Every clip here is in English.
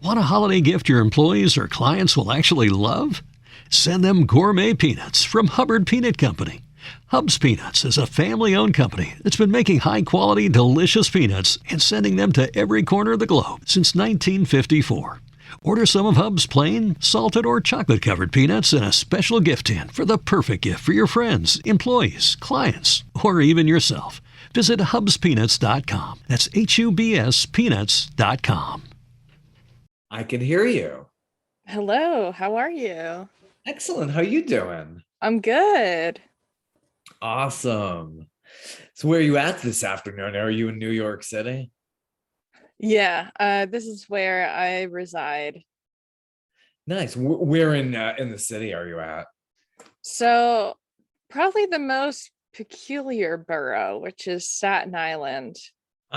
Want a holiday gift your employees or clients will actually love? Send them gourmet peanuts from Hubbard Peanut Company. Hub's Peanuts is a family-owned company that's been making high-quality, delicious peanuts and sending them to every corner of the globe since 1954. Order some of Hub's plain, salted, or chocolate-covered peanuts in a special gift tin for the perfect gift for your friends, employees, clients, or even yourself. Visit hubspeanuts.com. That's HUBS peanuts.com. I can hear you. Hello, how are you? Excellent. How you doing? I'm good. Awesome. So where are you at this afternoon? Are you in New York City? Yeah, this is where I reside. Nice. Where in the city are you at? So, probably the most peculiar borough, which is Staten Island.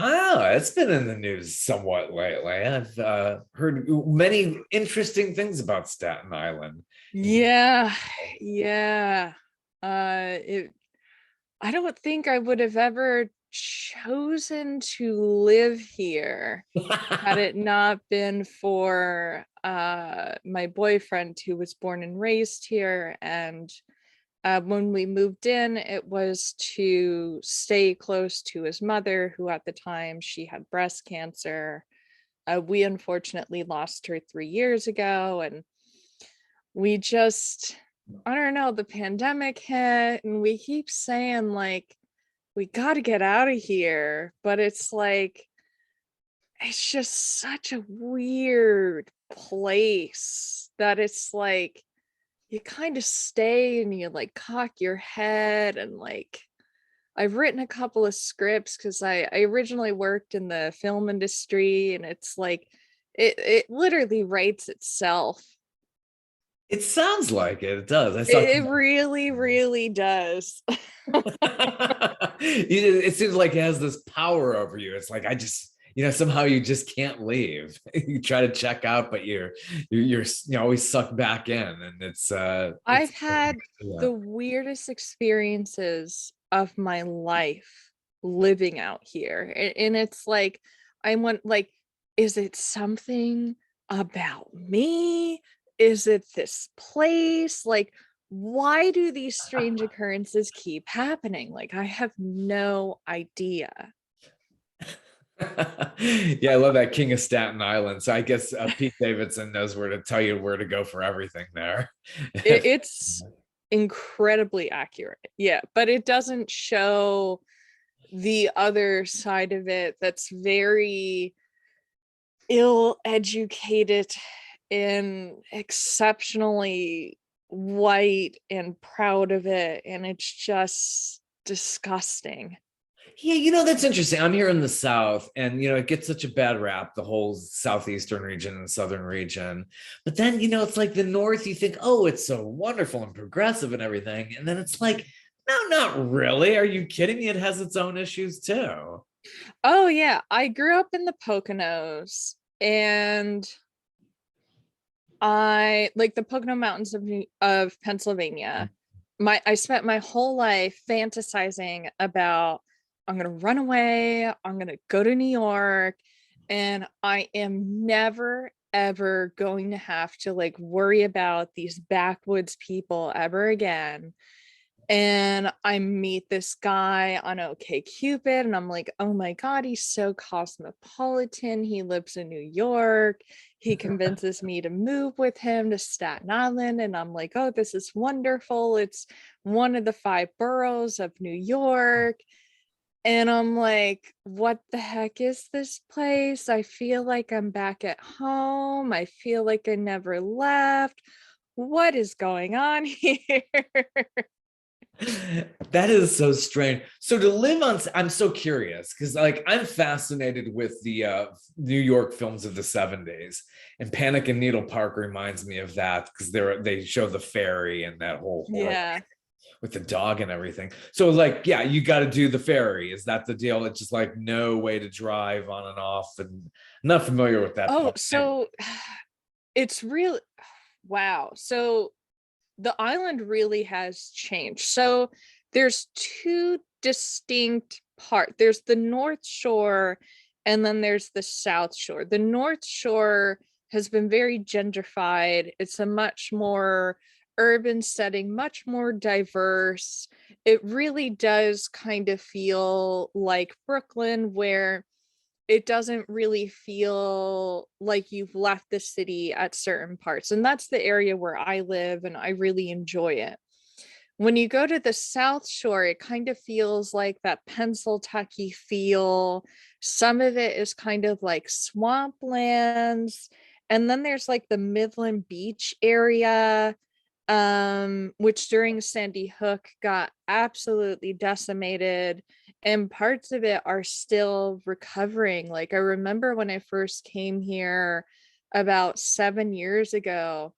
Oh, it's been in the news somewhat lately. I've heard many interesting things about Staten Island. Yeah, yeah. It I don't think I would have ever chosen to live here had it not been for my boyfriend who was born and raised here. And when we moved in, it was to stay close to his mother, who at the time she had breast cancer. We unfortunately lost her 3 years ago, and we just, I don't know, the pandemic hit, and we keep saying like, we got to get out of here, but it's like, it's just such a weird place that it's like you kind of stay and you like cock your head. And like, I've written a couple of scripts because I originally worked in the film industry, and it's like it literally writes itself. It sounds like it. It does. I saw. It really, really does. It seems like it has this power over you. It's like I just, somehow you just can't leave. You try to check out, but you're always sucked back in, and I've had the weirdest experiences of my life living out here. And it's like, I went like, is it something about me? Is it this place? Like, why do these strange occurrences keep happening? Like, I have no idea. Yeah, I love that King of Staten Island. So I guess Pete Davidson knows where to tell you where to go for everything there. It's incredibly accurate. Yeah, but it doesn't show the other side of it that's very ill-educated and exceptionally white and proud of it, and it's just disgusting. Yeah, that's interesting. I'm here in the South, and it gets such a bad rap, the whole southeastern region and southern region. But then, it's like the North, you think, oh, it's so wonderful and progressive and everything. And then it's like, no, not really. Are you kidding me? It has its own issues too. Oh yeah, I grew up in the Poconos, and I like the Pocono Mountains of Pennsylvania. I spent my whole life fantasizing about, I'm gonna run away, I'm gonna go to New York, and I am never ever going to have to like worry about these backwoods people ever again. And I meet this guy on OkCupid, and I'm like, oh my God, he's so cosmopolitan. He lives in New York. He convinces me to move with him to Staten Island. And I'm like, oh, this is wonderful. It's one of the 5 boroughs of New York. And I'm like, what the heck is this place? I feel like I'm back at home. I feel like I never left. What is going on here? That is so strange. So to live on, I'm so curious because like I'm fascinated with the New York films of the 70s, and Panic in Needle Park reminds me of that because they show the ferry and that whole horror Yeah. with the dog and everything. So like, yeah, you got to do the ferry. Is that the deal? It's just like no way to drive on and off, and I'm not familiar with that Oh, part. so it's real. Wow. So the island really has changed. So there's 2 distinct parts. There's the North Shore, and then there's the South Shore. The North Shore has been very gentrified. It's a much more urban setting, much more diverse. It really does kind of feel like Brooklyn, where it doesn't really feel like you've left the city at certain parts. And that's the area where I live, and I really enjoy it. When you go to the South Shore, it kind of feels like that Pennsylvania feel. Some of it is kind of like swamplands. And then there's like the Midland Beach area, which during Sandy Hook got absolutely decimated. And parts of it are still recovering. Like I remember when I first came here about 7 years ago,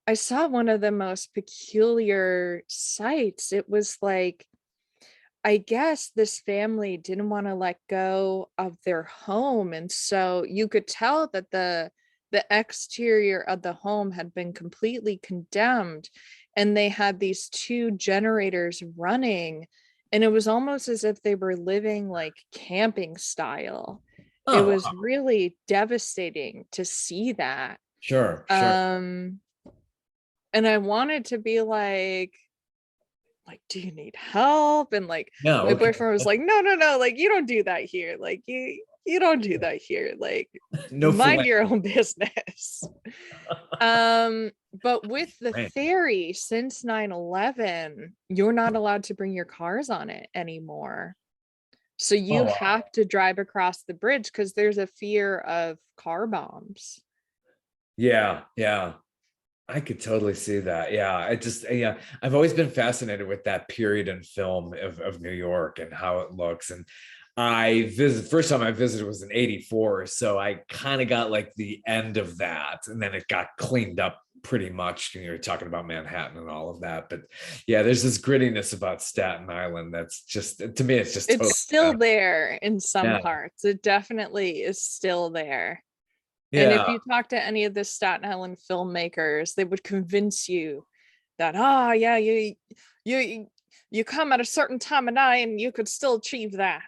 I saw one of the most peculiar sights. It was like, I guess this family didn't want to let go of their home. And so you could tell that the exterior of the home had been completely condemned. And they had these two generators running. And it was almost as if they were living like camping style. It Oh, was wow. really devastating to see that. Sure, sure. Um, and I wanted to be like, do you need help? And like Yeah, my okay. boyfriend was like, no, like you don't do that here. Like you don't do that here. Like No mind filet. your own business. But with the Man. ferry since 9/11, you're not allowed to bring your cars on it anymore. So Oh, you wow. have to drive across the bridge because there's a fear of car bombs. Yeah, yeah. I could totally see that. Yeah, yeah, I've always been fascinated with that period in film of New York and how it looks. And first time I visited was in '84. So I kind of got like the end of that. And then it got cleaned up pretty much. You're talking about Manhattan and all of that. But yeah, there's this grittiness about Staten Island that's just, to me, it's just It's totally still there in some yeah. parts. It definitely is still there. And if Yeah. you talk to any of the Staten Island filmmakers, they would convince you that, oh yeah, you you come at a certain time of night and you could still achieve that.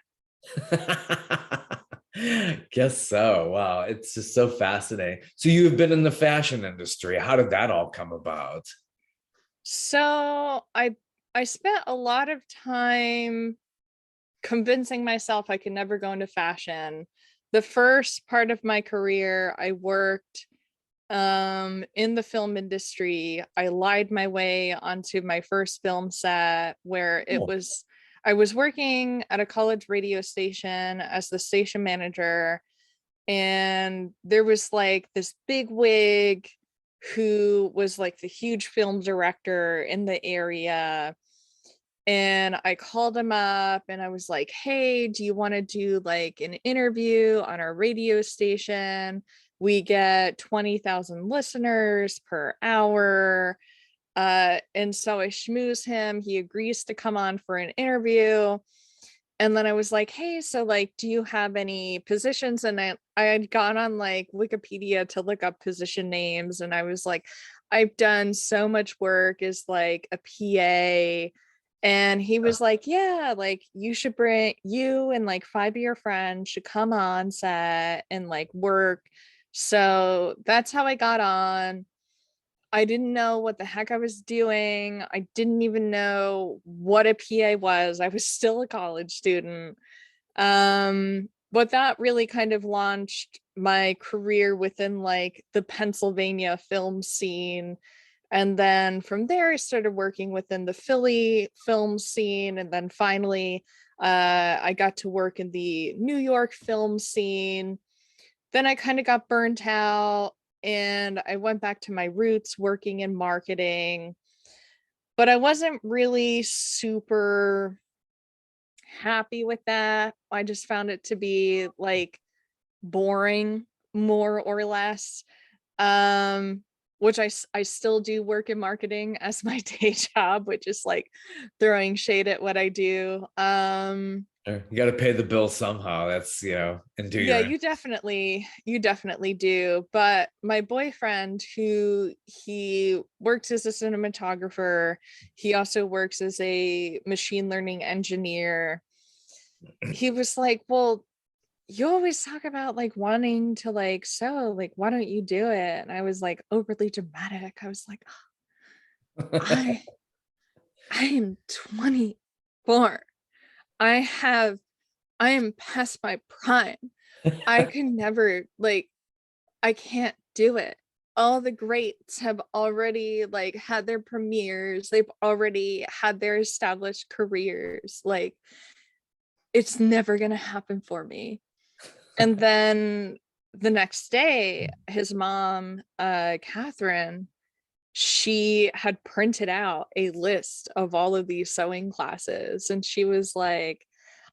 Guess so. Wow, it's just so fascinating. So you have been in the fashion industry. How did that all come about? So I spent a lot of time convincing myself I could never go into fashion. The first part of my career, I worked in the film industry. I lied my way onto my first film set where Oh, I was working at a college radio station as the station manager, and there was like this big wig who was like the huge film director in the area. And I called him up and I was like, hey, do you want to do like an interview on our radio station? We get 20,000 listeners per hour. And so I schmooze him. He agrees to come on for an interview. And then I was like, hey, so like, do you have any positions? And I had gone on like Wikipedia to look up position names. And I was like, I've done so much work as like a PA. And he was like, yeah, like you should bring you and like 5 of your friends should come on set and like work. So that's how I got on. I didn't know what the heck I was doing. I didn't even know what a PA was. I was still a college student. But that really kind of launched my career within like the Pennsylvania film scene. And then from there, I started working within the Philly film scene. And then finally, I got to work in the New York film scene. Then I kind of got burnt out and I went back to my roots working in marketing. But I wasn't really super happy with that. I just found it to be like boring, more or less. Um, which I still do work in marketing as my day job, which is like throwing shade at what I do. you got to pay the bill somehow. That's, and do Yeah, your you definitely do. But my boyfriend, who he works as a cinematographer, he also works as a machine learning engineer. He was like, well, you always talk about like wanting to like sew, like why don't you do it? And I was like overly dramatic. I was like, I I am 24. I have I am past my prime. I can never like I can't do it. All the greats have already like had their premieres. They've already had their established careers. Like it's never going to happen for me. And then the next day, his mom, Catherine, she had printed out a list of all of these sewing classes. And she was like,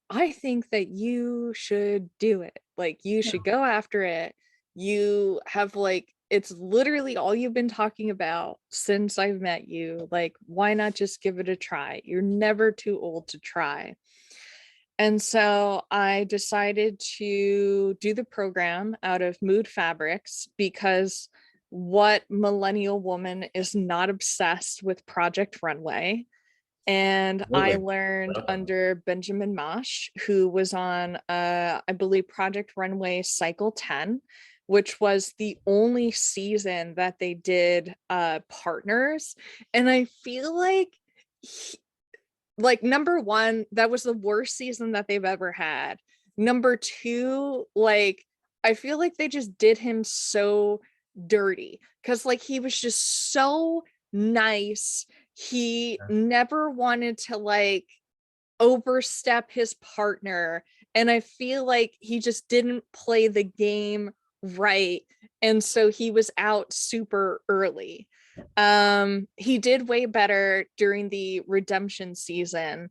I think that you should do it. Like, you should go after it. You have, like, it's literally all you've been talking about since I've met you. Like, why not just give it a try? You're never too old to try. And so I decided to do the program out of Mood Fabrics because what millennial woman is not obsessed with Project Runway? And I Absolutely. learned under Benjamin Mosh, who was on, I believe, Project Runway Cycle 10, which was the only season that they did partners. And I feel like number one, that was the worst season that they've ever had. Number two, like I feel like they just did him so dirty because like he was just so nice. He never wanted to like overstep his partner, and I feel like he just didn't play the game right, and so he was out super early. He did way better during the redemption season.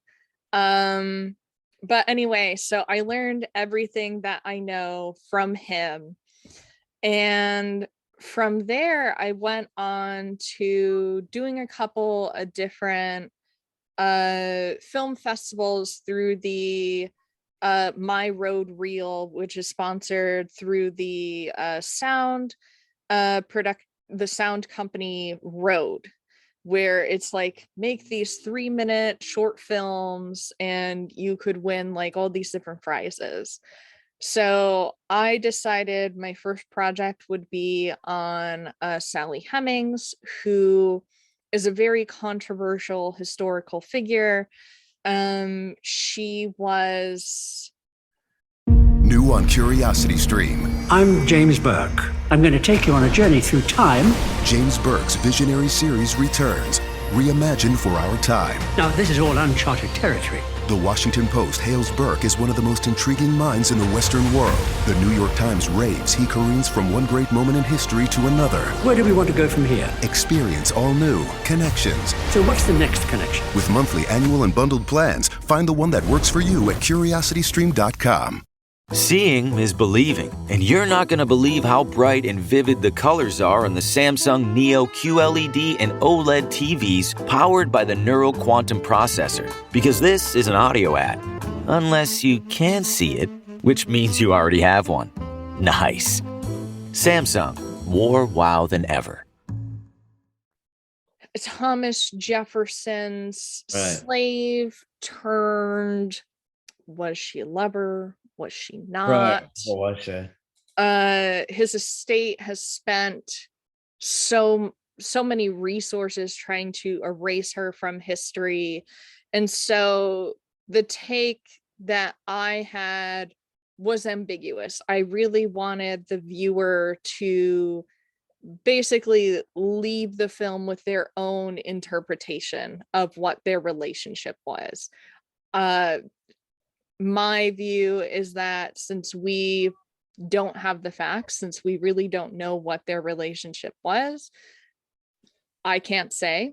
But anyway, so I learned everything that I know from him, and from there I went on to doing a couple of different film festivals through the My Road Reel, which is sponsored through the the sound company Road, where it's like make these 3-minute short films and you could win like all these different prizes. So I decided my first project would be on Sally Hemings, who is a very controversial historical figure. She was New on Curiosity Stream. I'm James Burke. I'm going to take you on a journey through time. James Burke's visionary series returns, reimagined for our time. Now, this is all uncharted territory. The Washington Post hails Burke as one of the most intriguing minds in the Western world. The New York Times raves he careens from one great moment in history to another. Where do we want to go from here? Experience all new connections. So what's the next connection? With monthly, annual, and bundled plans, find the one that works for you at curiositystream.com. Seeing is believing, and you're not going to believe how bright and vivid the colors are on the Samsung Neo QLED and OLED TVs powered by the Neural Quantum Processor, because this is an audio ad. Unless you can see it, which means you already have one. Nice. Samsung, more wow than ever. Thomas Jefferson's Right. slave turned, was she a lover? Was she not? Right. What was she? His estate has spent so many resources trying to erase her from history. And so the take that I had was ambiguous. I really wanted the viewer to basically leave the film with their own interpretation of what their relationship was. My view is that since we don't have the facts, since we really don't know what their relationship was, I can't say.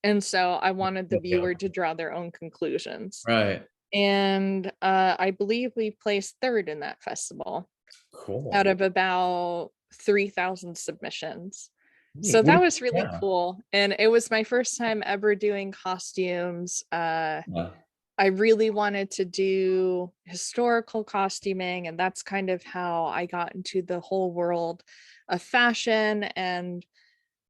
And so I wanted the viewer to draw their own conclusions. Right. And I believe we placed third in that festival. Cool. Out of about 3,000 submissions. So that was really cool. And it was my first time ever doing costumes. I really wanted to do historical costuming, and that's kind of how I got into the whole world of fashion. And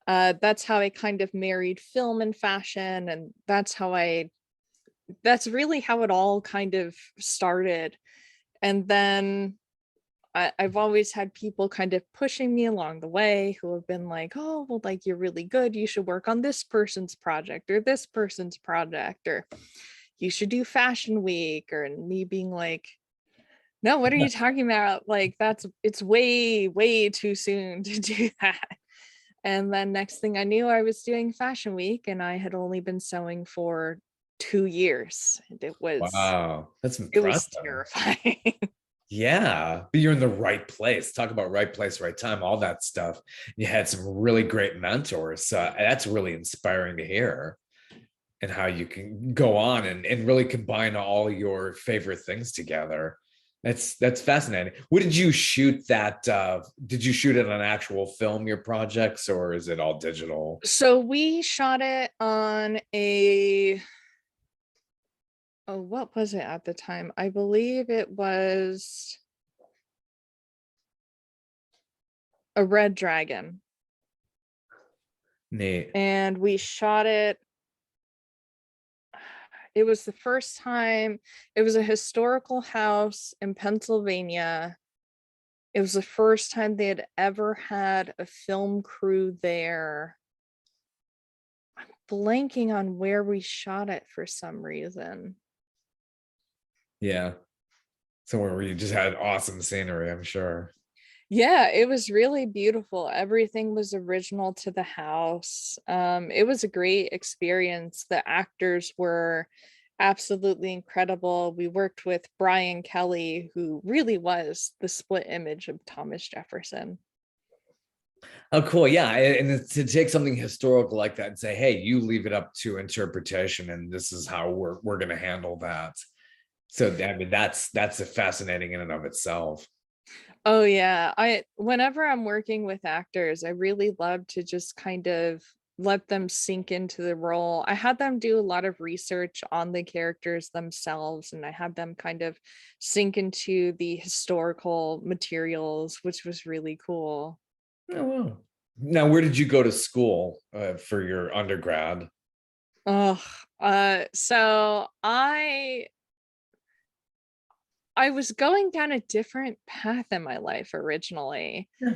that's how I kind of married film and fashion. And that's really how it all kind of started. And then I've always had people kind of pushing me along the way who have been like, oh, well, like, you're really good. You should work on this person's project or this person's project, or you should do fashion week, or me being like, no, what are you talking about? Like, it's way, way too soon to do that. And then next thing I knew, I was doing fashion week and I had only been sewing for 2 years. And Wow, that's it was impressive. terrifying. Yeah, but you're in the right place. Talk about right place, right time, all that stuff. You had some really great mentors. That's really inspiring to hear, and how you can go on and really combine all your favorite things together. That's fascinating. What did you shoot that? Did you shoot it on actual film, your projects, or is it all digital? So we shot it on what was it at the time? I believe it was a Red Dragon. Neat. And we shot it. It was the first time. It was a historical house in Pennsylvania. It was the first time they had ever had a film crew there. I'm blanking on where we shot it for some reason. Yeah. Somewhere where you just had awesome scenery, I'm sure. Yeah, it was really beautiful. Everything was original to the house. It was a great experience. The actors were absolutely incredible. We worked with Brian Kelly, who really was the split image of Thomas Jefferson. Oh, cool. Yeah. And to take something historical like that and say, hey, you leave it up to interpretation, and this is how we're going to handle that. So I mean, that's a fascinating in and of itself. Oh yeah, whenever I'm working with actors, I really love to just kind of let them sink into the role. I had them do a lot of research on the characters themselves, and I had them kind of sink into the historical materials, which was really cool. Oh, wow. Now, where did you go to school for your undergrad? Oh, so I was going down a different path in my life originally. Yeah.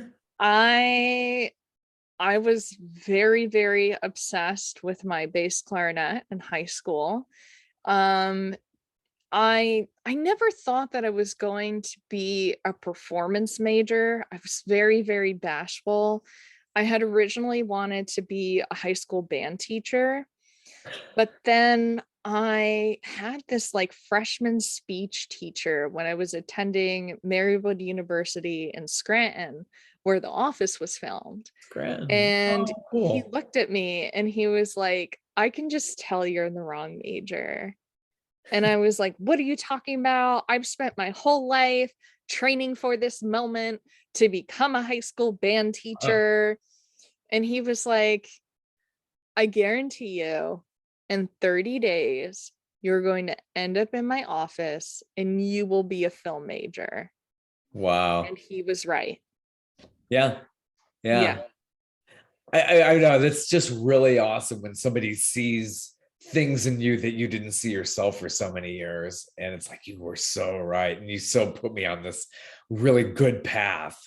I was very, very obsessed with my bass clarinet in high school. Um, I never thought that I was going to be a performance major. I was very, very bashful. I had originally wanted to be a high school band teacher, but then I had this like freshman speech teacher when I was attending Marywood University in Scranton, where The Office was filmed. Grand. And Oh, he cool. looked at me and he was like, I can just tell you're in the wrong major. And I was like, what are you talking about? I've spent my whole life training for this moment to become a high school band teacher. And he was like, I guarantee you, in 30 days, you're going to end up in my office and you will be a film major. Wow. And he was right. Yeah. Yeah. Yeah. I know that's just really awesome when somebody sees things in you that you didn't see yourself for so many years. And it's like, you were so right. And you so put me on this really good path.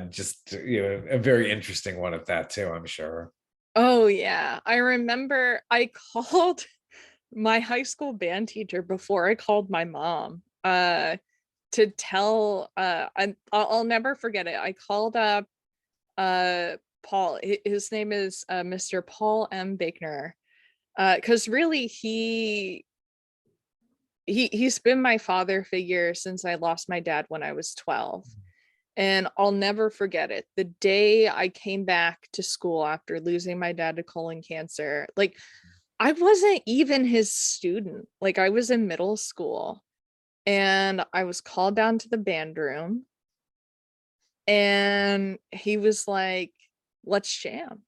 Just, a very interesting one at that too, I'm sure. Oh, yeah. I remember I called my high school band teacher before I called my mom to tell I'll never forget it. I called up Paul. His name is Mr. Paul M. Baker. Because really he's been my father figure since I lost my dad when I was 12. And I'll never forget it. The day I came back to school after losing my dad to colon cancer, like I wasn't even his student. Like I was in middle school and I was called down to the band room and he was like, let's jam.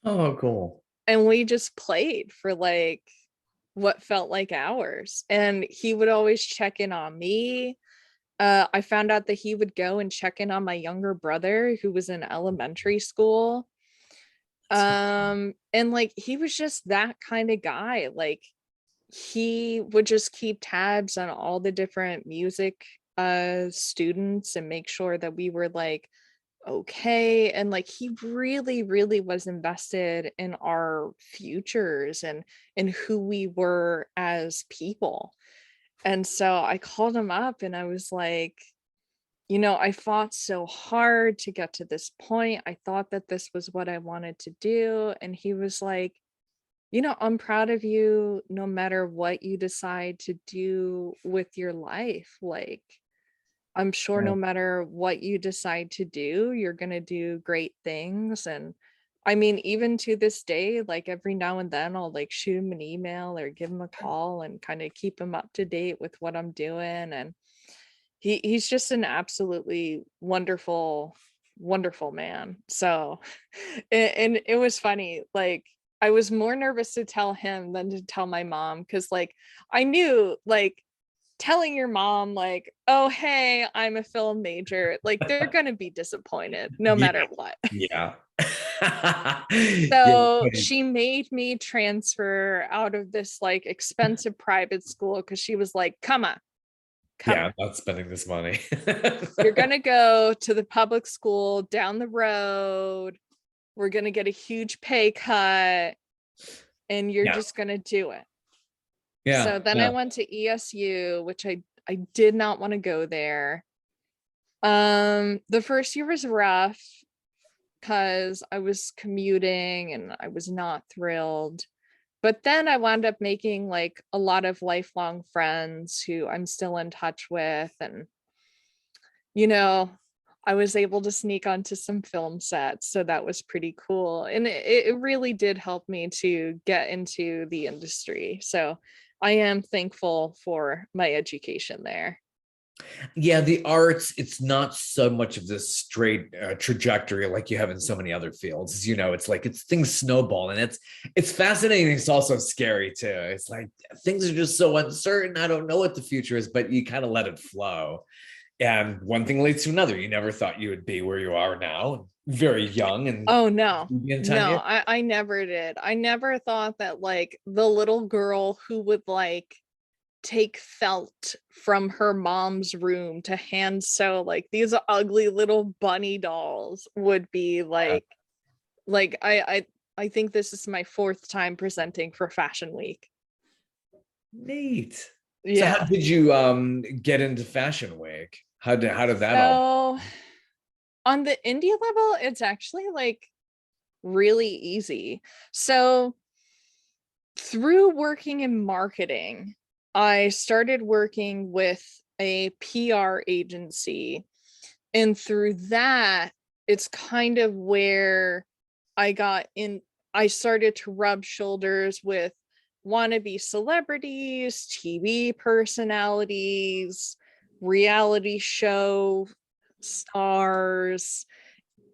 Oh, cool. And we just played for like what felt like hours. And he would always check in on me. I found out that he would go and check in on my younger brother who was in elementary school. And like he was just that kind of guy. Like he would just keep tabs on all the different music students and make sure that we were like okay. And like he really, really was invested in our futures and in who we were as people. And so I called him up and I was like, you know, I fought so hard to get to this point. I thought that this was what I wanted to do. And he was like, you know, I'm proud of you no matter what you decide to do with your life. Like, I'm sure no matter what you decide to do, you're going to do great things. And I mean, even to this day, like every now and then I'll like shoot him an email or give him a call and kind of keep him up to date with what I'm doing. And he's just an absolutely wonderful, wonderful man. So, and it was funny, like I was more nervous to tell him than to tell my mom, because like I knew like telling your mom like, oh hey, I'm a film major, like they're gonna be disappointed no matter what. Yeah. So she made me transfer out of this like expensive private school because she was like, come on. I'm not spending this money. You're gonna go to the public school down the road. We're gonna get a huge pay cut and you're just gonna do it. So then I went to ESU, which I did not want to go there. The first year was rough because I was commuting and I was not thrilled. But then I wound up making like a lot of lifelong friends who I'm still in touch with. And, you know, I was able to sneak onto some film sets. So that was pretty cool. And it really did help me to get into the industry. So I am thankful for my education there. Yeah, the arts, it's not so much of this straight trajectory like you have in so many other fields. You know, it's like it's things snowball, and it's fascinating. It's also scary too. It's like things are just so uncertain. I don't know what the future is, but you kind of let it flow. And one thing leads to another. You never thought you would be where you are now, very young. And oh no, I never did. I never thought that like the little girl who would like take felt from her mom's room to hand sew like these ugly little bunny dolls would be like I think this is my 4th time presenting for Fashion Week. Neat. Yeah. So how did you get into Fashion Week? How did that all? On the indie level, it's actually like really easy. So through working in marketing, I started working with a PR agency, and through that, it's kind of where I started to rub shoulders with wannabe celebrities, TV personalities, reality show stars,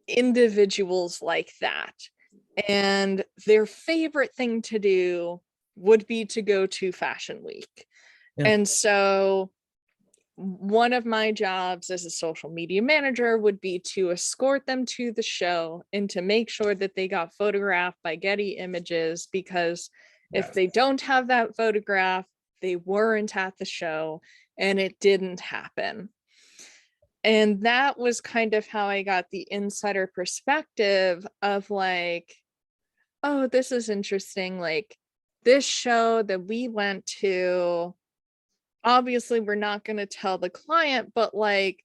individuals like that. And their favorite thing to do would be to go to Fashion Week. And so one of my jobs as a social media manager would be to escort them to the show and to make sure that they got photographed by Getty Images, because if they don't have that photograph, they weren't at the show and it didn't happen. And that was kind of how I got the insider perspective of like, oh, this is interesting. Like this show that we went to, obviously we're not going to tell the client, but like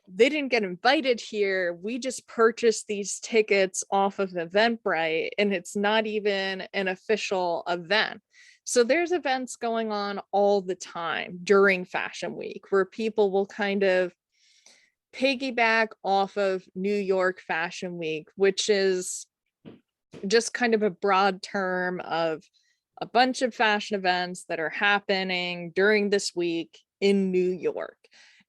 they didn't get invited here. We just purchased these tickets off of Eventbrite and it's not even an official event. So there's events going on all the time during Fashion Week where people will kind of piggyback off of New York Fashion Week, which is just kind of a broad term of a bunch of fashion events that are happening during this week in New York.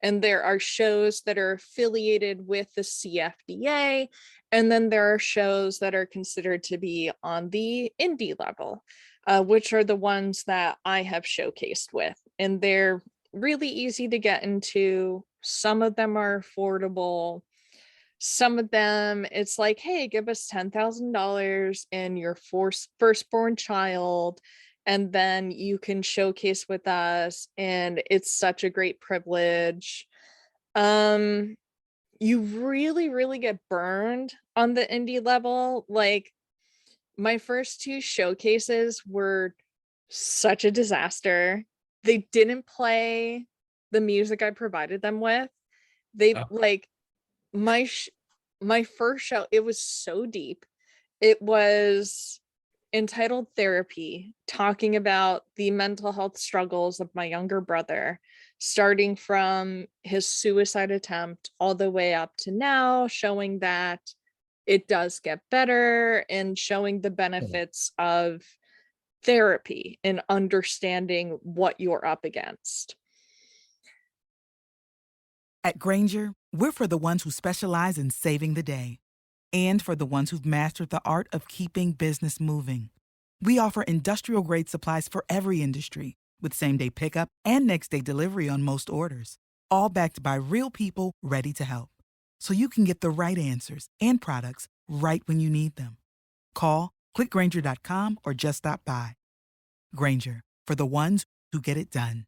And there are shows that are affiliated with the CFDA, and then there are shows that are considered to be on the indie level, which are the ones that I have showcased with. And they're really easy to get into. Some of them are affordable. Some of them, it's like, hey, give us $10,000 and your firstborn child, and then you can showcase with us, and it's such a great privilege. You really, really get burned on the indie level. Like, my first two showcases were such a disaster. They didn't play the music I provided them with. They like my first show, it was so deep. It was entitled Therapy, talking about the mental health struggles of my younger brother, starting from his suicide attempt all the way up to now, showing that it does get better and showing the benefits of therapy and understanding what you're up against. At Grainger, we're for the ones who specialize in saving the day and for the ones who've mastered the art of keeping business moving. We offer industrial-grade supplies for every industry, with same-day pickup and next-day delivery on most orders, all backed by real people ready to help. So you can get the right answers and products right when you need them. Call, click Grainger.com, or just stop by. Grainger, for the ones who get it done.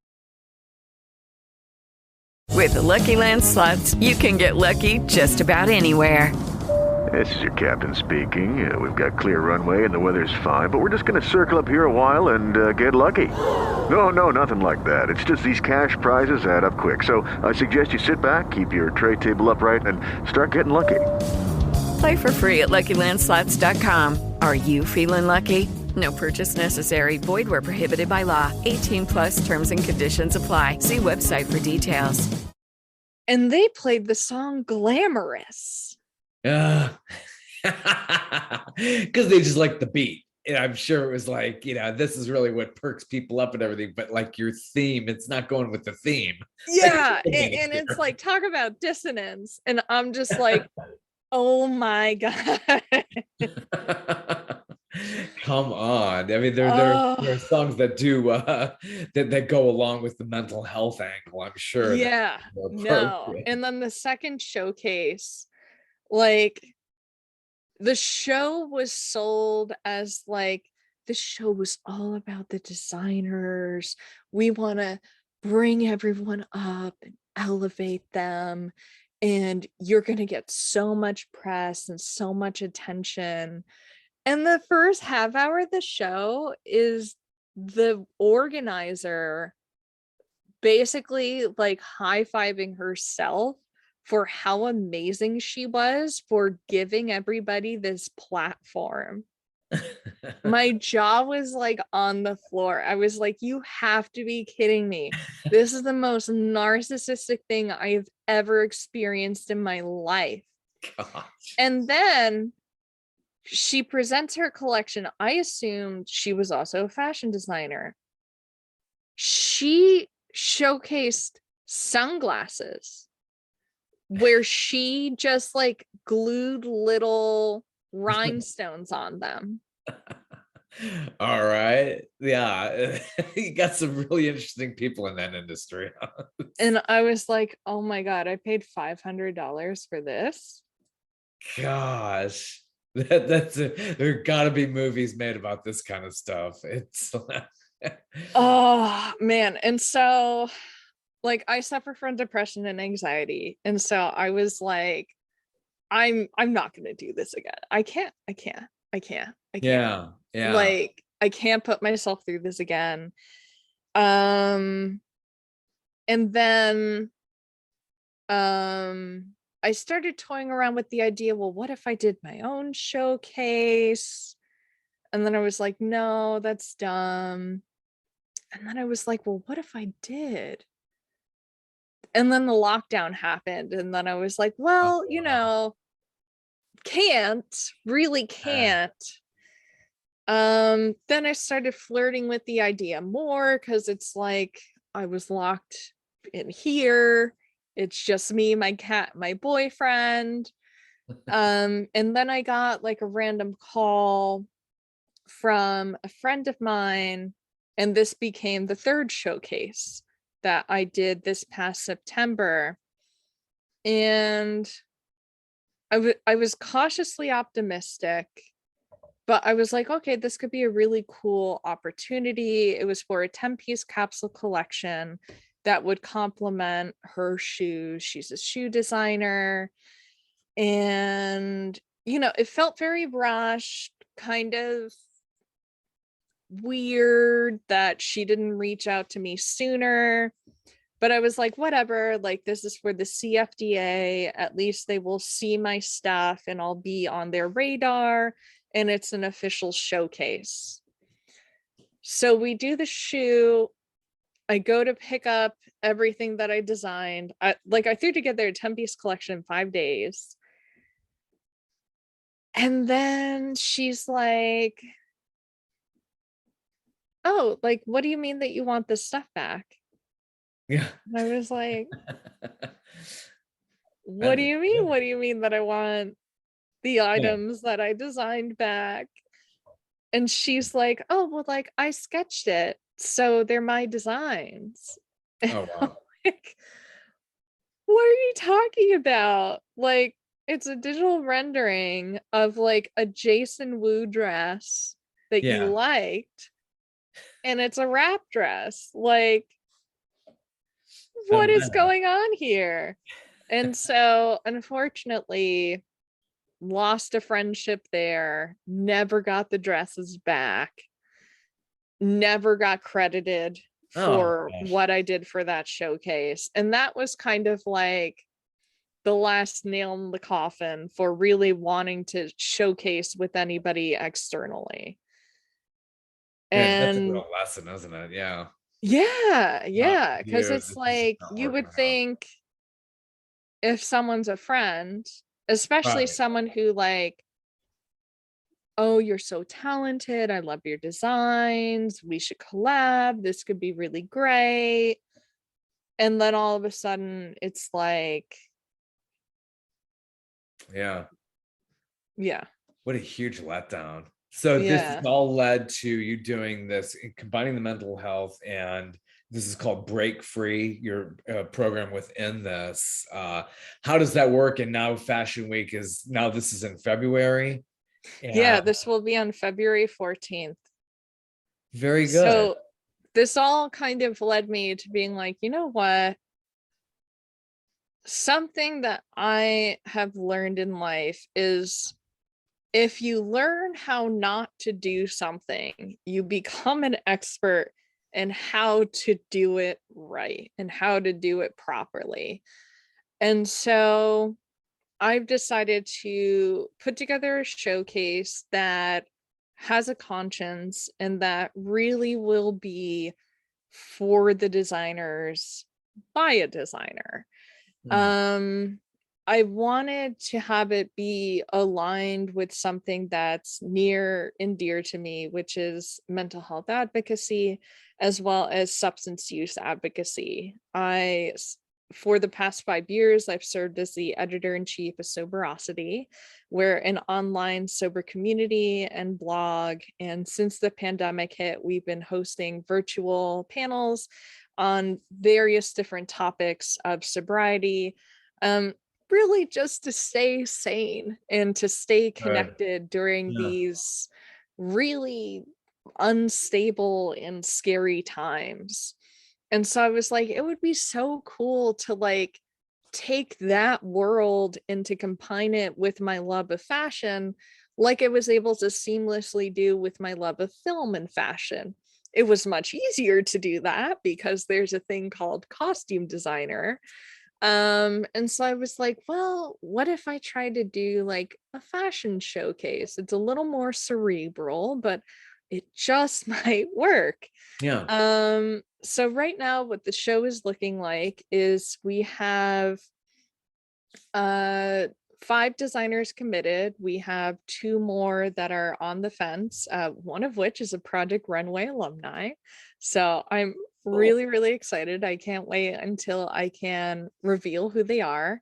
With the Lucky Land Slots, you can get lucky just about anywhere. This is your captain speaking. We've got clear runway and the weather's fine, but we're just going to circle up here a while and get lucky. No, nothing like that. It's just these cash prizes add up quick. So I suggest you sit back, keep your tray table upright, and start getting lucky. Play for free at LuckyLandSlots.com. Are you feeling lucky? No purchase necessary. Void where prohibited by law. 18+ terms and conditions apply. See website for details. And they played the song Glamorous. Yeah. Because they just like the beat. And I'm sure it was like, this is really what perks people up and everything. But like your theme, it's not going with the theme. Yeah. and it's like, talk about dissonance. And I'm just like, oh my God. Come on. I mean, there are songs that do that go along with the mental health angle, I'm sure. Yeah. No. And then the second showcase, like, the show was sold as like, the show was all about the designers. We want to bring everyone up and elevate them. And you're going to get so much press and so much attention. And the first half hour of the show is the organizer basically like high-fiving herself for how amazing she was for giving everybody this platform. My jaw was like on the floor. I was like, you have to be kidding me. This is the most narcissistic thing I've ever experienced in my life. Gosh. And then she presents her collection. I assumed she was also a fashion designer. She showcased sunglasses where she just like glued little rhinestones on them. All right. Yeah. You got some really interesting people in that industry. And I was like, oh my God, I paid $500 for this. Gosh. There gotta be movies made about this kind of stuff. It's oh man. And so like I suffer from depression and anxiety. And so I was like, I'm not gonna do this again. I can't. Yeah. Like I can't put myself through this again. And then I started toying around with the idea, well, what if I did my own showcase? And then I was like, no, that's dumb. And then I was like, well, what if I did? And then the lockdown happened. And then I was like, well, really can't. Then I started flirting with the idea more because it's like I was locked in here. It's just me, my cat, my boyfriend. And then I got like a random call from a friend of mine, and this became the third showcase that I did this past September. And I was cautiously optimistic. but I was like, okay, this could be a really cool opportunity. It was for a 10-piece capsule collection that would complement her shoes. She's a shoe designer. And, it felt very rushed, kind of weird that she didn't reach out to me sooner. But I was like, whatever, like this is for the CFDA. At least they will see my stuff and I'll be on their radar. And it's an official showcase. So we do the shoe. I go to pick up everything that I designed. I threw together a 10-piece collection in 5 days. And then she's like, oh, like, what do you mean that you want this stuff back? Yeah. And I was like, what do you mean? What do you mean that I want the items that I designed back? And she's like, oh, well, like I sketched it, so they're my designs. Oh, wow. Like, what are you talking about? Like, it's a digital rendering of like a Jason Wu dress that you liked, and it's a wrap dress. Like, what is going on here? And so, unfortunately, lost a friendship there, never got the dresses back, never got credited for what I did for that showcase. And that was kind of like the last nail in the coffin for really wanting to showcase with anybody externally. And that's a And real lesson, isn't it? Yeah. Yeah, because it's like you would think if someone's a friend, especially someone who like, oh, you're so talented, I love your designs, we should collab, this could be really great. And then all of a sudden it's like, yeah, what a huge letdown. So this has all led to you doing this, combining the mental health, and this is called Break Free, your program within this. How does that work? And now Fashion Week this is in February. This will be on February 14th. Very good. So this all kind of led me to being like, you know what? Something that I have learned in life is if you learn how not to do something, you become an expert in how to do it right and how to do it properly. And so I've decided to put together a showcase that has a conscience and that really will be for the designers by a designer. I wanted to have it be aligned with something that's near and dear to me, which is mental health advocacy, as well as substance use advocacy. For the past 5 years, I've served as the editor-in-chief of Soberosity. We're an online sober community and blog. And since the pandemic hit, we've been hosting virtual panels on various different topics of sobriety, really just to stay sane and to stay connected during these really unstable and scary times. And so I was like, it would be so cool to like take that world and to combine it with my love of fashion, like I was able to seamlessly do with my love of film and fashion. It was much easier to do that because there's a thing called costume designer. And so I was like, well, what if I tried to do like a fashion showcase? It's a little more cerebral, but it just might work. So right now what the show is looking like is we have 5 designers committed. We have 2 more that are on the fence, one of which is a Project Runway alumni. So I'm really, really excited. I can't wait until I can reveal who they are.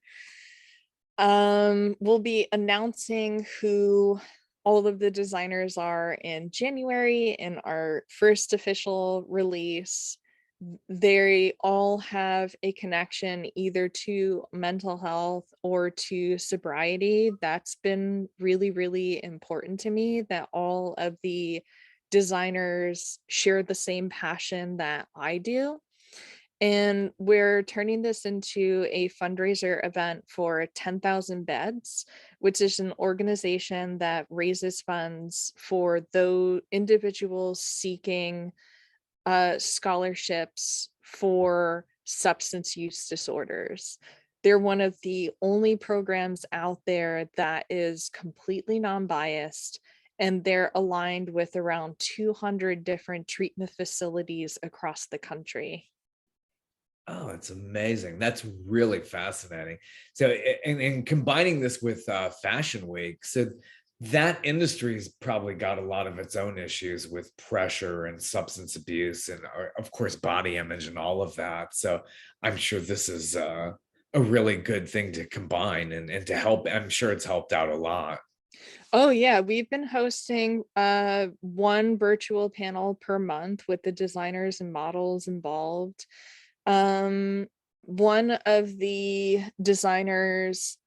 We'll be announcing who all of the designers are in January in our first official release. they all have a connection either to mental health or to sobriety. That's been really, really important to me, that all of the designers share the same passion that I do. And we're turning this into a fundraiser event for 10,000 Beds, which is an organization that raises funds for those individuals seeking scholarships for substance use disorders. They're one of the only programs out there that is completely non-biased, and they're aligned with around 200 different treatment facilities across the country. Oh, it's amazing. That's really fascinating. So, and combining this with Fashion Week, so that industry's probably got a lot of its own issues with pressure and substance abuse and, of course, body image and all of that. So, I'm sure this is a really good thing to combine and to help. I'm sure it's helped out a lot. Oh yeah, we've been hosting one virtual panel per month with the designers and models involved. One of the designers,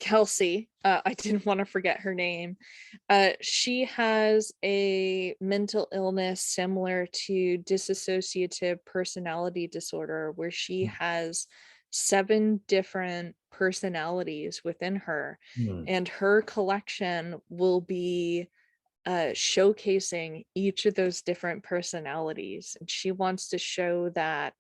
Kelsey, I didn't want to forget her name. She has a mental illness similar to dissociative personality disorder, where she has 7 different personalities within her, and her collection will be showcasing each of those different personalities. And she wants to show that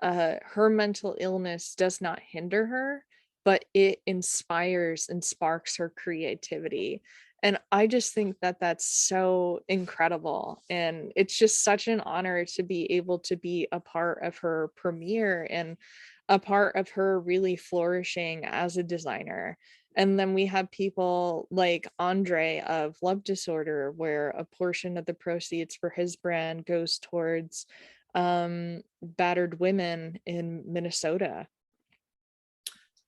her mental illness does not hinder her, but it inspires and sparks her creativity. And I just think that that's so incredible. And it's just such an honor to be able to be a part of her premiere and a part of her really flourishing as a designer. And then we have people like Andre of Love Disorder, where a portion of the proceeds for his brand goes towards battered women in Minnesota.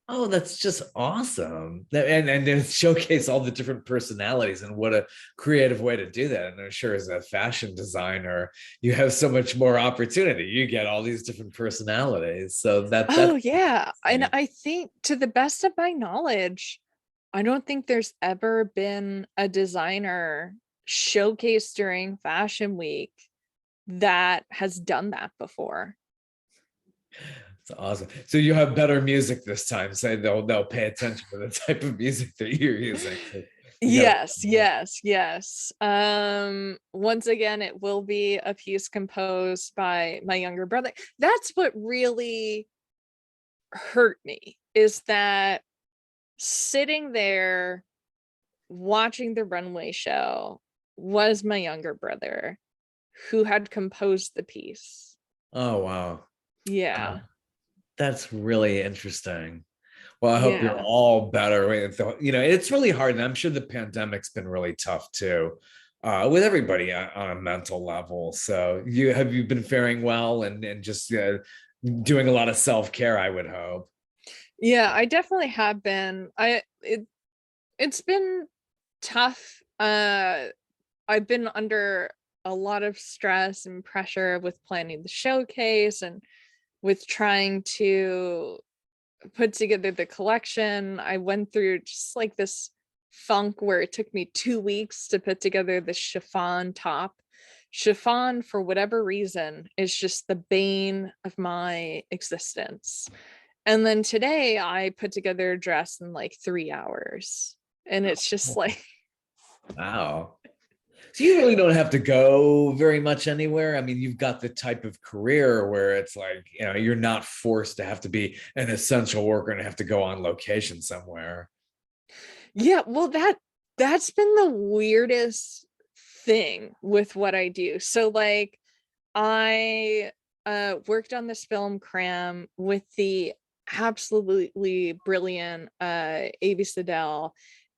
Oh, that's just awesome. And then showcase all the different personalities, and what a creative way to do that. And I'm sure as a fashion designer, you have so much more opportunity. You get all these different personalities. So Oh yeah. And I think, to the best of my knowledge, I don't think there's ever been a designer showcased during Fashion Week that has done that before. it's awesome. So you have better music this time. Say they'll pay attention to the type of music that you're using. So Yes. Once again, it will be a piece composed by my younger brother. That's what really hurt me, is that sitting there watching the runway show was my younger brother, who had composed the piece. Oh wow. Yeah. That's really interesting. Well, I hope you're Yeah. all better. It's really hard, and I'm sure the pandemic's been really tough too, with everybody on a mental level. So, you been faring well and just doing a lot of self-care, I would hope. Yeah, I definitely have been. It's been tough. I've been under a lot of stress and pressure with planning the showcase and with trying to put together the collection. I went through just like this funk where it took me 2 weeks to put together the chiffon top. Chiffon, for whatever reason, is just the bane of my existence. And then today I put together a dress in like 3 hours. And it's just like, Wow. So you really don't have to go very much anywhere. I mean, you've got the type of career where it's like, you're not forced to have to be an essential worker and have to go on location somewhere. yeah, well, that's been the weirdest thing with what I do. So like, I worked on this film Cram with the absolutely brilliant Avi Siddell,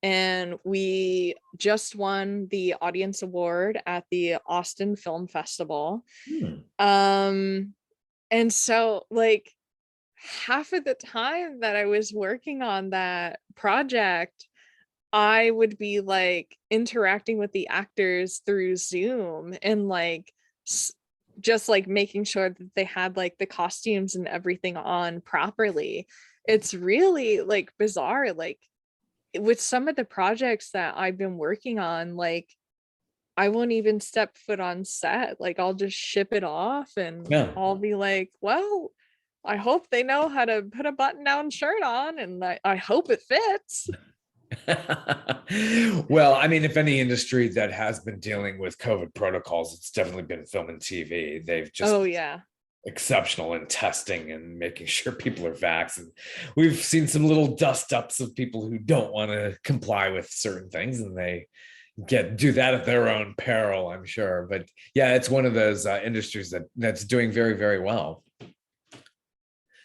and we just won the audience award at the Austin Film Festival. And so like, half of the time that I was working on that project, I would be like interacting with the actors through Zoom and like just like making sure that they had like the costumes and everything on properly. It's really like bizarre, like with some of the projects that I've been working on, like I won't even step foot on set. Like I'll just ship it off and Yeah. I'll be like, well, I hope they know how to put a button down shirt on, and I hope it fits. Well, I mean, if any industry that has been dealing with COVID protocols, it's definitely been film and TV. They've just Oh yeah. exceptional in testing and making sure people are vaccinated. We've seen some little dust ups of people who don't want to comply with certain things, and they do that at their own peril, I'm sure. But yeah, it's one of those industries that's doing very, very well.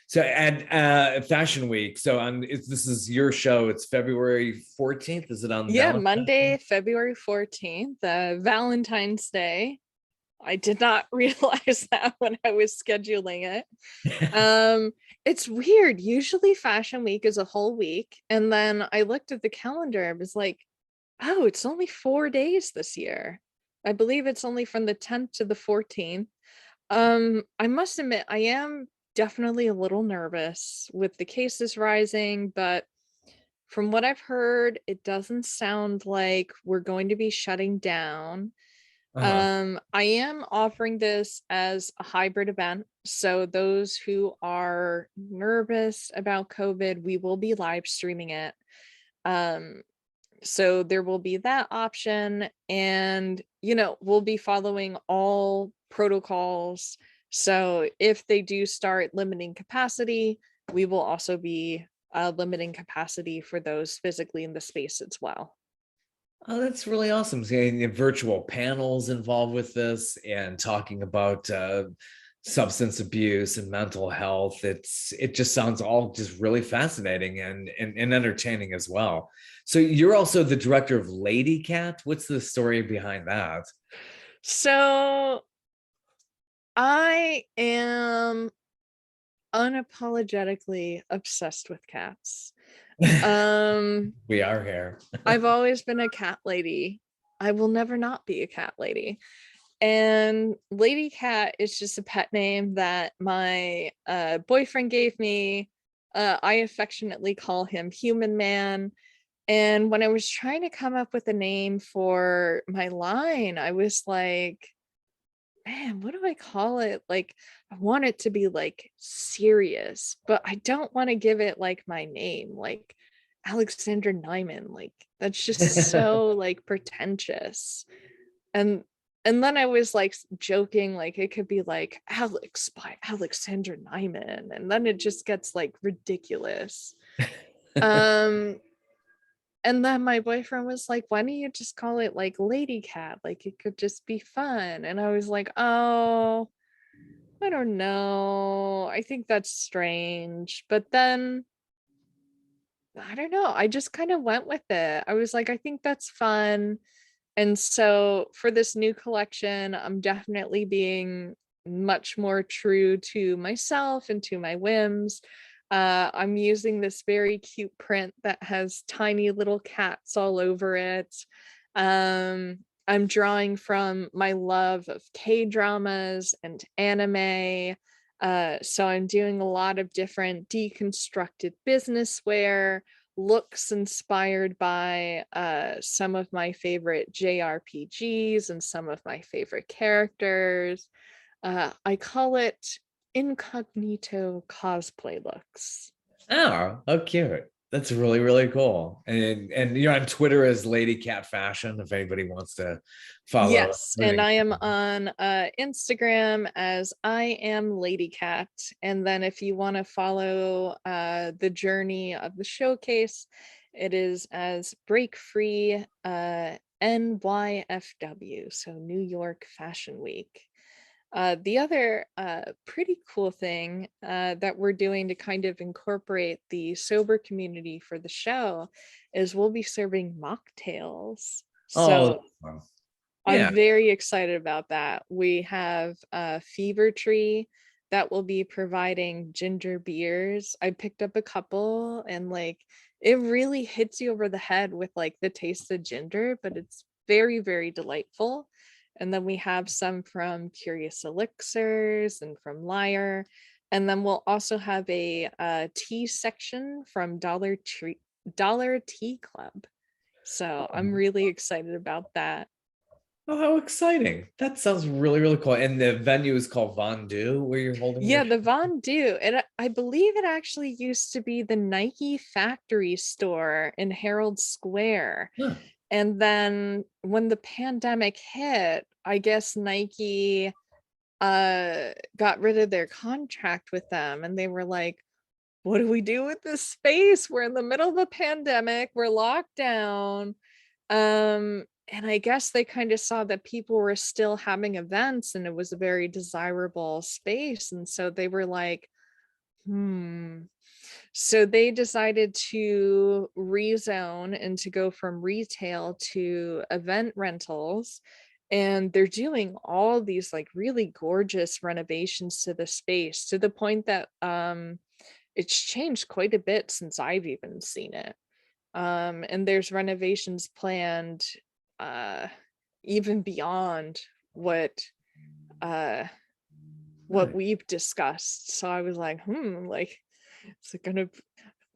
So, and Fashion Week. So this is your show. It's February 14th. Is it on? Yeah, Monday, February 14th, Valentine's Day. I did not realize that when I was scheduling it. It's weird. Usually Fashion Week is a whole week. And then I looked at the calendar. I was like, oh, it's only 4 days this year. I believe it's only from the 10th to the 14th. I must admit, I am definitely a little nervous with the cases rising, but from what I've heard, it doesn't sound like we're going to be shutting down. I am offering this as a hybrid event. So those who are nervous about COVID, we will be live streaming it. So there will be that option, and we'll be following all protocols. So if they do start limiting capacity, we will also be limiting capacity for those physically in the space as well. Oh, that's really awesome. Seeing virtual panels involved with this and talking about substance abuse and mental health. It just sounds all just really fascinating and entertaining as well. So you're also the director of Lady Cat. What's the story behind that? So I am unapologetically obsessed with cats. We are here. I've always been a cat lady. I will never not be a cat lady. And Lady Cat is just a pet name that my boyfriend gave me. I affectionately call him Human Man. And when I was trying to come up with a name for my line, I was like, man, what do I call it? Like, I want it to be like serious, but I don't want to give it like my name, like Alexandra Nyman. Like, that's just so like pretentious. And then I was like joking, like it could be like Alex by Alexandra Nyman, and then it just gets like ridiculous. And then my boyfriend was like, why don't you just call it like Lady Cat? Like it could just be fun. And I was like, oh, I don't know. I think that's strange. But then I don't know. I just kind of went with it. I was like, I think that's fun. And so for this new collection, I'm definitely being much more true to myself and to my whims. I'm using this very cute print that has tiny little cats all over it. I'm drawing from my love of K-dramas and anime. So I'm doing a lot of different deconstructed business wear, looks inspired by some of my favorite JRPGs and some of my favorite characters. I call it incognito cosplay looks. Oh, how cute. That's really, really cool. And you're on Twitter as Lady Cat Fashion, if anybody wants to follow. Yes, and I am on Instagram as I am Lady Cat. And then if you want to follow the journey of the showcase, it is as Break Free NYFW, so New York Fashion Week. The other pretty cool thing that we're doing to kind of incorporate the sober community for the show is we'll be serving mocktails. So yeah. I'm very excited about that. We have Fever Tree that will be providing ginger beers. I picked up a couple, and like it really hits you over the head with like the taste of ginger, but it's very, very delightful. And then we have some from Curious Elixirs and from Lyre. And then we'll also have a tea section from Dollar Tea Club. So I'm really excited about that. Oh, how exciting. That sounds really, really cool. And the venue is called Fondue, where you're holding Yeah, your the Fondue. And I believe it actually used to be the Nike factory store in Herald Square. Huh. And then when the pandemic hit, I guess Nike got rid of their contract with them, and they were like, what do we do with this space? We're in the middle of a pandemic, we're locked down. And I guess they kind of saw that people were still having events and it was a very desirable space. And so they were like, So they decided to rezone and to go from retail to event rentals. And they're doing all these like really gorgeous renovations to the space, to the point that it's changed quite a bit since I've even seen it. And there's renovations planned even beyond what we've discussed. So I was like, like, is it gonna,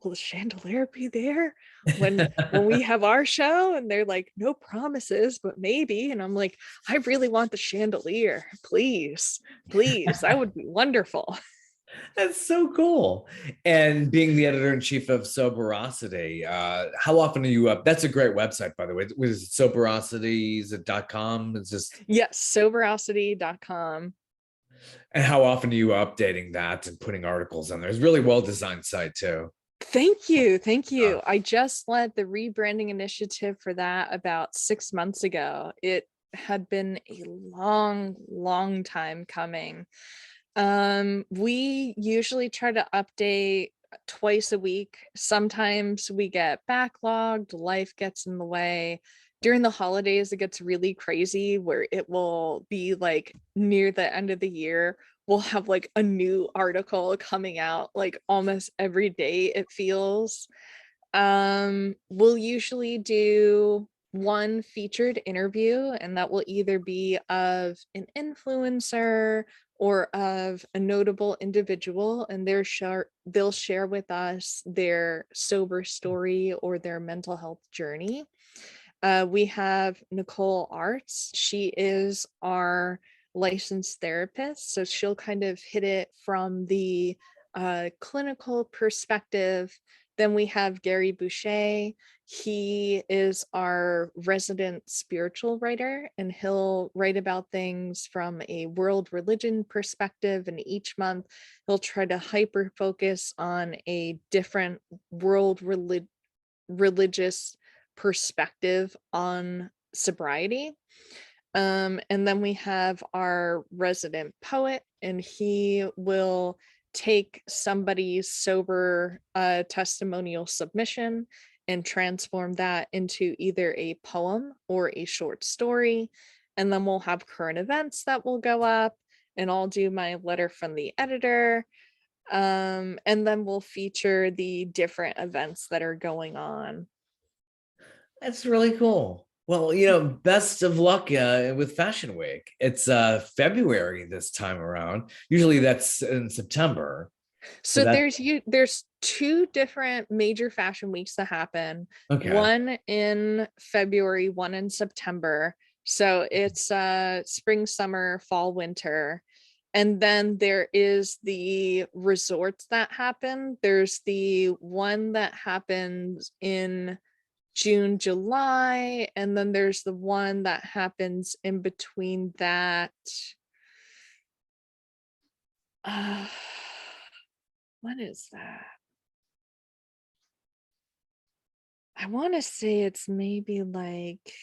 will the chandelier be there when we have our show? And they're like, no promises, but maybe. And I'm like, I really want the chandelier, please, that would be wonderful. That's so cool. And being the editor-in-chief of Soberosity, how often are you up? That's a great website, by the way. Was it Soberosity.com? It's just yes, Soberosity.com. And how often are you updating that and putting articles on there? It's a really well-designed site too. Thank you. I just led the rebranding initiative for that about 6 months ago. It had been a long time coming. We usually try to update twice a week. Sometimes we get backlogged, life gets in the way. During the holidays, it gets really crazy where it will be like near the end of the year, we'll have like a new article coming out like almost every day, it feels. We'll usually do one featured interview, and that will either be of an influencer or of a notable individual, and they'll share with us their sober story or their mental health journey. We have Nicole Arts. She is our licensed therapist, so she'll kind of hit it from the clinical perspective. Then we have Gary Boucher. He is our resident spiritual writer, and he'll write about things from a world religion perspective. And each month he'll try to hyper focus on a different world religious perspective on sobriety. And then we have our resident poet, and he will take somebody's sober testimonial submission and transform that into either a poem or a short story. And then we'll have current events that will go up, and I'll do my letter from the editor. And then we'll feature the different events that are going on. That's really cool. Well, best of luck with Fashion Week. It's February this time around. Usually that's in September. So there's two different major fashion weeks that happen. Okay. One in February, one in September. So it's spring, summer, fall, winter. And then there is the resorts that happen. There's the one that happens in June, July, and then there's the one that happens in between that. What is that? I want to say it's maybe like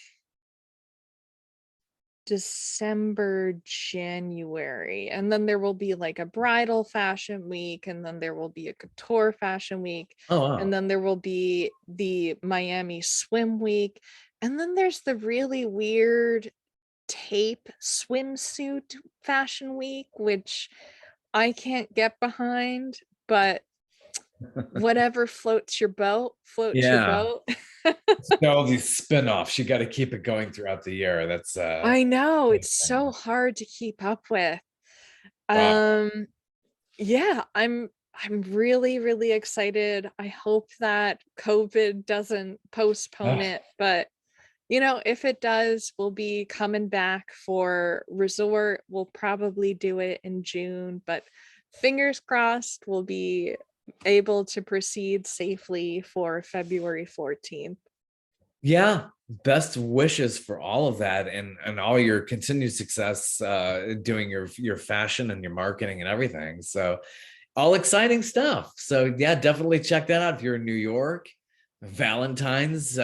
December, January, and then there will be like a bridal fashion week, and then there will be a couture fashion week. Oh, wow. And then there will be the Miami swim week, and then there's the really weird tape swimsuit fashion week, which I can't get behind, but whatever floats your boat, floats your Yeah. boat. All these spin-offs, you got to keep it going throughout the year. That's I know, it's so hard to keep up with. wow. Yeah, I'm really, really excited. I hope that COVID doesn't postpone Ugh. it, but if it does, we'll be coming back for resort. We'll probably do it in June, but fingers crossed we'll be able to proceed safely for February 14th. Yeah, best wishes for all of that and all your continued success doing your fashion and your marketing and everything. So all exciting stuff. So yeah, definitely check that out if you're in New York. Valentine's,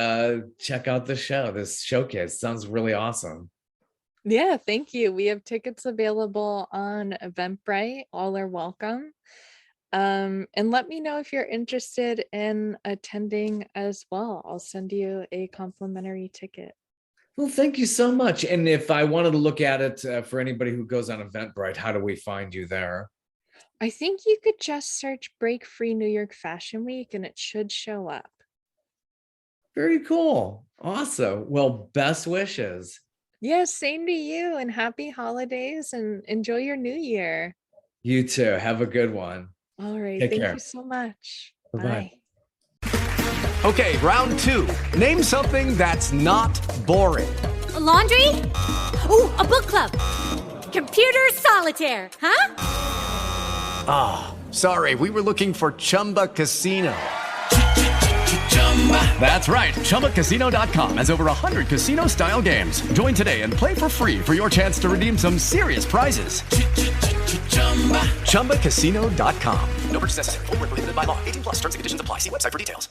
check out the show. This showcase sounds really awesome. Yeah, thank you. We have tickets available on Eventbrite. All are welcome. And let me know if you're interested in attending as well. I'll send you a complimentary ticket. Well, thank you so much. And if I wanted to look at it for anybody who goes on Eventbrite, how do we find you there? I think you could just search Break Free New York Fashion Week and it should show up. Very cool. Awesome. Well, best wishes. Yeah, same to you, and happy holidays and enjoy your new year. You too. Have a good one. All right. Take Thank care. you so much. Bye-bye. Bye. Okay, round two. Name something that's not boring. A laundry? Ooh, a book club. Computer solitaire, huh? Ah, sorry, we were looking for Chumba Casino. That's right. ChumbaCasino.com has over 100 casino-style games. Join today and play for free for your chance to redeem some serious prizes. ChumbaCasino.com. No purchase necessary. Void where prohibited by law. 18+ terms and conditions apply. See website for details.